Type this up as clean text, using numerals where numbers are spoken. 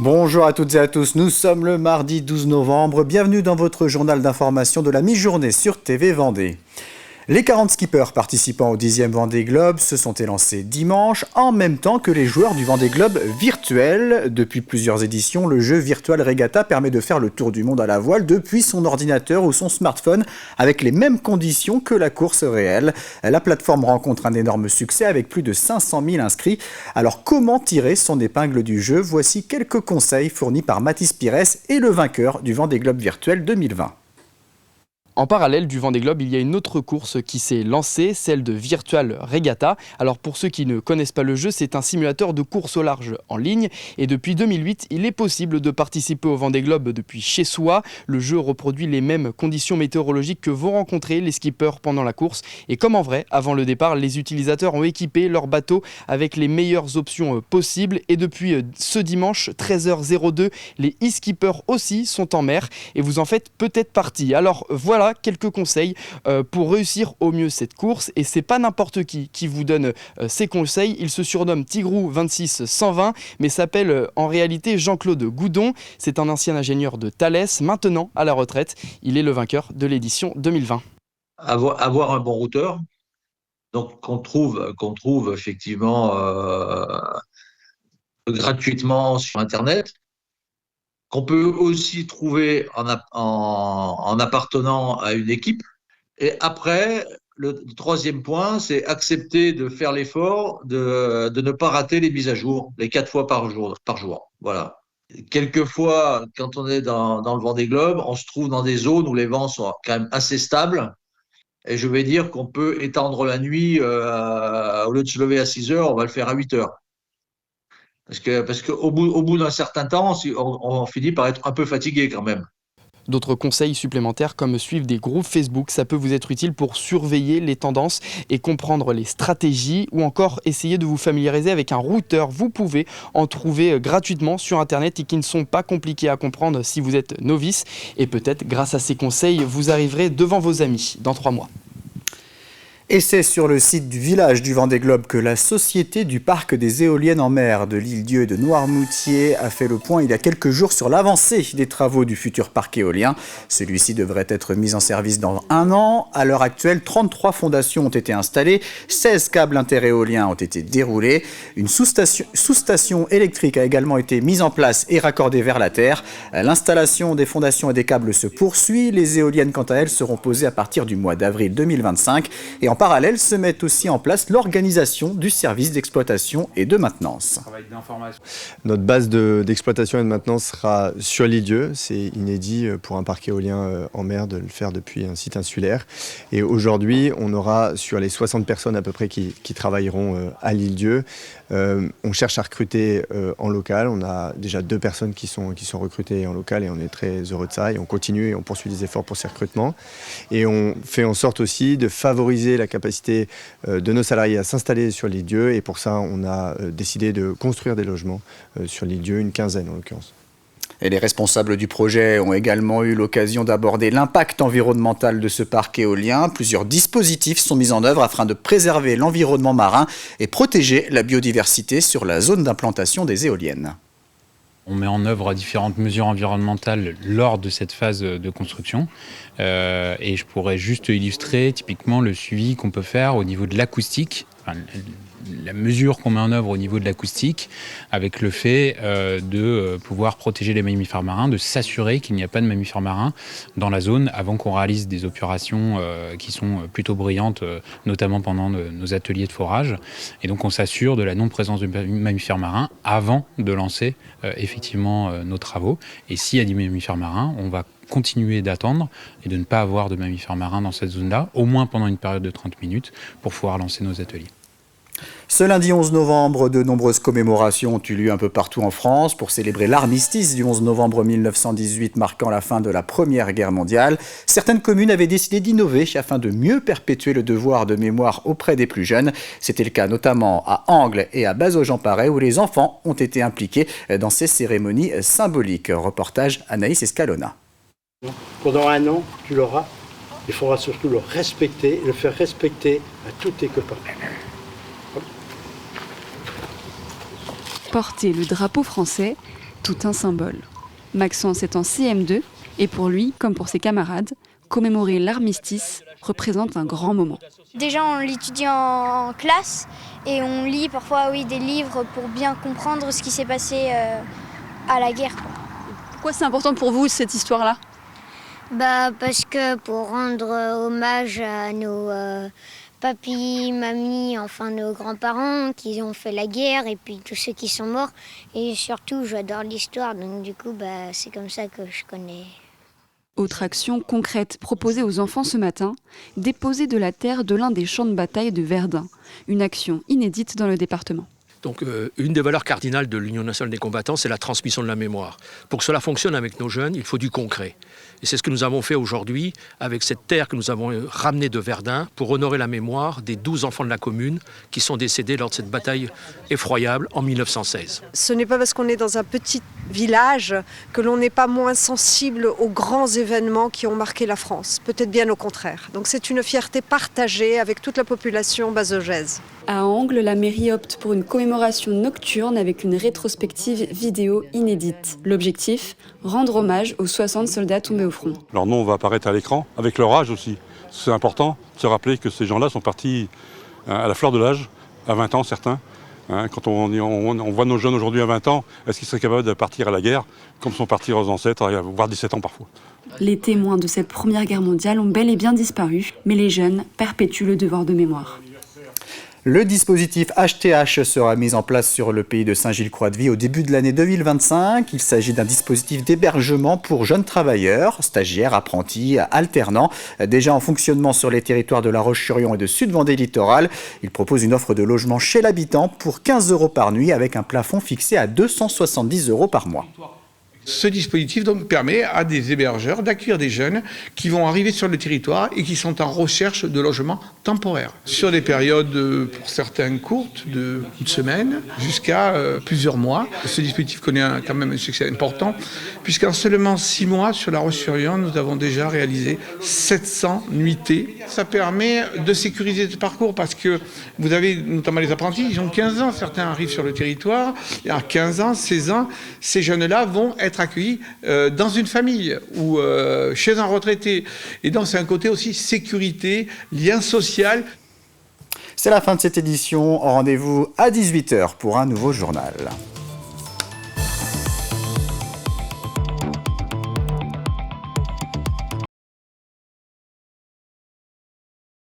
Bonjour à toutes et à tous, nous sommes le mardi 12 novembre, bienvenue dans votre journal d'information de la mi-journée sur TV Vendée. Les 40 skippers participant au 10e Vendée Globe se sont élancés dimanche, en même temps que les joueurs du Vendée Globe virtuel. Depuis plusieurs éditions, le jeu Virtual Regatta permet de faire le tour du monde à la voile depuis son ordinateur ou son smartphone, avec les mêmes conditions que la course réelle. La plateforme rencontre un énorme succès avec plus de 500 000 inscrits. Alors comment tirer son épingle du jeu? Voici quelques conseils fournis par Mathis Pires et le vainqueur du Vendée Globe virtuel 2020. En parallèle du Vendée Globe, il y a une autre course qui s'est lancée, celle de Virtual Regatta. Alors pour ceux qui ne connaissent pas le jeu, c'est un simulateur de course au large en ligne. Et depuis 2008, il est possible de participer au Vendée Globe depuis chez soi. Le jeu reproduit les mêmes conditions météorologiques que vont rencontrer les skippers pendant la course. Et comme en vrai, avant le départ, les utilisateurs ont équipé leur bateau avec les meilleures options possibles. Et depuis ce dimanche, 13h02, les e-skippers aussi sont en mer. Et vous en faites peut-être partie. Alors voilà quelques conseils pour réussir au mieux cette course, et c'est pas n'importe qui vous donne ces conseils. Il se surnomme Tigrou 26120 mais s'appelle en réalité Jean-Claude Goudon. C'est un ancien ingénieur de Thales, maintenant à la retraite. Il est le vainqueur de l'édition 2020. Avoir un bon routeur, donc qu'on trouve effectivement gratuitement sur Internet, qu'on peut aussi trouver en appartenant à une équipe. Et après, le troisième point, c'est accepter de faire l'effort de ne pas rater les mises à jour, les 4 fois par jour. Voilà. Quelquefois, quand on est dans le Vendée Globe, on se trouve dans des zones où les vents sont quand même assez stables. Et je vais dire qu'on peut étendre la nuit, au lieu de se lever à 6 heures, on va le faire à 8 heures. Parce qu'au bout d'un certain temps, on finit par être un peu fatigué quand même. D'autres conseils supplémentaires comme suivre des groupes Facebook, ça peut vous être utile pour surveiller les tendances et comprendre les stratégies, ou encore essayer de vous familiariser avec un routeur. Vous pouvez en trouver gratuitement sur Internet et qui ne sont pas compliqués à comprendre si vous êtes novice. Et peut-être grâce à ces conseils, vous arriverez devant vos amis dans 3 mois. Et c'est sur le site du village du Vendée Globe que la Société du Parc des Éoliennes en mer de l'Île-Dieu et de Noirmoutier a fait le point il y a quelques jours sur l'avancée des travaux du futur parc éolien. Celui-ci devrait être mis en service dans 1 an. À l'heure actuelle, 33 fondations ont été installées, 16 câbles interéoliens ont été déroulés. Une sous-station électrique a également été mise en place et raccordée vers la terre. L'installation des fondations et des câbles se poursuit. Les éoliennes, quant à elles, seront posées à partir du mois d'avril 2025. Et en parallèle, se met aussi en place l'organisation du service d'exploitation et de maintenance. Notre base d'exploitation et de maintenance sera sur l'Île-Dieu. C'est inédit pour un parc éolien en mer de le faire depuis un site insulaire. Et aujourd'hui, on aura sur les 60 personnes à peu près qui travailleront à l'Île-Dieu. On cherche à recruter en local. On a déjà 2 personnes qui sont recrutées en local et on est très heureux de ça. Et on continue et on poursuit des efforts pour ces recrutements. Et on fait en sorte aussi de favoriser la capacité de nos salariés à s'installer sur l'Île-Dieu. Et pour ça, on a décidé de construire des logements sur l'Île-Dieu, une quinzaine en l'occurrence. Et les responsables du projet ont également eu l'occasion d'aborder l'impact environnemental de ce parc éolien. Plusieurs dispositifs sont mis en œuvre afin de préserver l'environnement marin et protéger la biodiversité sur la zone d'implantation des éoliennes. On met en œuvre différentes mesures environnementales lors de cette phase de construction. Et je pourrais juste illustrer typiquement le suivi qu'on peut faire au niveau de l'acoustique, enfin, la mesure qu'on met en œuvre au niveau de l'acoustique, avec le fait de pouvoir protéger les mammifères marins, de s'assurer qu'il n'y a pas de mammifères marins dans la zone avant qu'on réalise des opérations qui sont plutôt brillantes, notamment pendant nos ateliers de forage. Et donc on s'assure de la non-présence de mammifères marins avant de lancer effectivement nos travaux. Et s'il y a des mammifères marins, on va continuer d'attendre et de ne pas avoir de mammifères marins dans cette zone-là, au moins pendant une période de 30 minutes, pour pouvoir lancer nos ateliers. Ce lundi 11 novembre, de nombreuses commémorations ont eu lieu un peu partout en France pour célébrer l'armistice du 11 novembre 1918 marquant la fin de la Première Guerre mondiale. Certaines communes avaient décidé d'innover afin de mieux perpétuer le devoir de mémoire auprès des plus jeunes. C'était le cas notamment à Angles et à Bazoges-en-Parais où les enfants ont été impliqués dans ces cérémonies symboliques. Reportage Anaïs Escalona. Pendant 1 an, tu l'auras. Il faudra surtout le respecter et le faire respecter à tous tes copains. Porter le drapeau français, tout un symbole. Maxence est en CM2 et pour lui, comme pour ses camarades, commémorer l'armistice représente un grand moment. Déjà, on l'étudie en classe et on lit parfois des livres pour bien comprendre ce qui s'est passé à la guerre. Pourquoi c'est important pour vous cette histoire-là ? Parce que pour rendre hommage à nos papis, mamies, enfin nos grands-parents qui ont fait la guerre et puis tous ceux qui sont morts. Et surtout, j'adore l'histoire, donc du coup, c'est comme ça que je connais. Autre action concrète proposée aux enfants ce matin, déposer de la terre de l'un des champs de bataille de Verdun. Une action inédite dans le département. Donc une des valeurs cardinales de l'Union nationale des combattants, c'est la transmission de la mémoire. Pour que cela fonctionne avec nos jeunes, il faut du concret. Et c'est ce que nous avons fait aujourd'hui avec cette terre que nous avons ramenée de Verdun pour honorer la mémoire des 12 enfants de la commune qui sont décédés lors de cette bataille effroyable en 1916. Ce n'est pas parce qu'on est dans un petit village que l'on n'est pas moins sensible aux grands événements qui ont marqué la France. Peut-être bien au contraire. Donc c'est une fierté partagée avec toute la population bazogiaise. À Angles, la mairie opte pour une commémoration nocturne avec une rétrospective vidéo inédite. L'objectif, rendre hommage aux 60 soldats tombés au front. Leur nom va apparaître à l'écran, avec leur âge aussi. C'est important de se rappeler que ces gens-là sont partis à la fleur de l'âge, à 20 ans certains. Quand on voit nos jeunes aujourd'hui à 20 ans, est-ce qu'ils seraient capables de partir à la guerre, comme sont partis leurs ancêtres, voire 17 ans parfois. Les témoins de cette Première Guerre mondiale ont bel et bien disparu, mais les jeunes perpétuent le devoir de mémoire. Le dispositif HTH sera mis en place sur le pays de Saint-Gilles-Croix-de-Vie au début de l'année 2025. Il s'agit d'un dispositif d'hébergement pour jeunes travailleurs, stagiaires, apprentis, alternants, déjà en fonctionnement sur les territoires de La Roche-sur-Yon et de Sud-Vendée Littoral. Il propose une offre de logement chez l'habitant pour 15 € par nuit avec un plafond fixé à 270 € par mois. Ce dispositif donc permet à des hébergeurs d'accueillir des jeunes qui vont arriver sur le territoire et qui sont en recherche de logement temporaire. Sur des périodes, pour certains courtes, de une semaine jusqu'à plusieurs mois. Ce dispositif connaît quand même un succès important, puisqu'en seulement 6 mois, sur La Roche-sur-Yon, nous avons déjà réalisé 700 nuitées. Ça permet de sécuriser ce parcours parce que vous avez notamment les apprentis, ils ont 15 ans, certains arrivent sur le territoire, et à 15 ans, 16 ans, ces jeunes-là vont être accueillis dans une famille ou chez un retraité. Et donc c'est un côté aussi sécurité, lien social. C'est la fin de cette édition. Rendez-vous à 18 h pour un nouveau journal.